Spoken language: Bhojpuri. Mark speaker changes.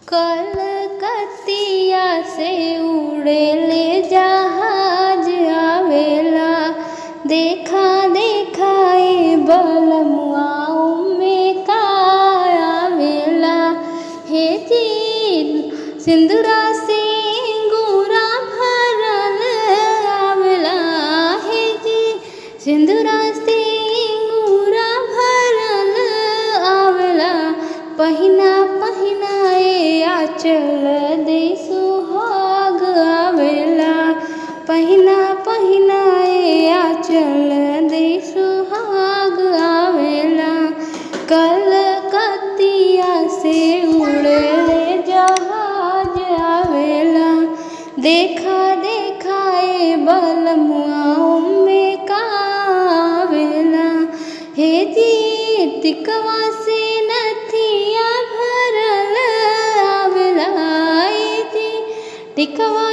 Speaker 1: कलकतिया से उड़ेले जहाज आवेला। देखा देखा ए बलमुआ में का आवेला। हे जी सिंदूरा से अंगूरा भरल आवेला। हे जी सिंदूरा से अंगूरा भरल आवेला। पहिना पहिना ए आंचल दे सुहाग आवेला। पहिना पहिना ए आंचल दे सुहाग आवेला। कलकतिया से उड़ेले जहाज आवेला। देखा देखा ए बलमुआ में का आवेला। हे जी टिकवा से नथिया भरल आवेला। हे जी टिकवा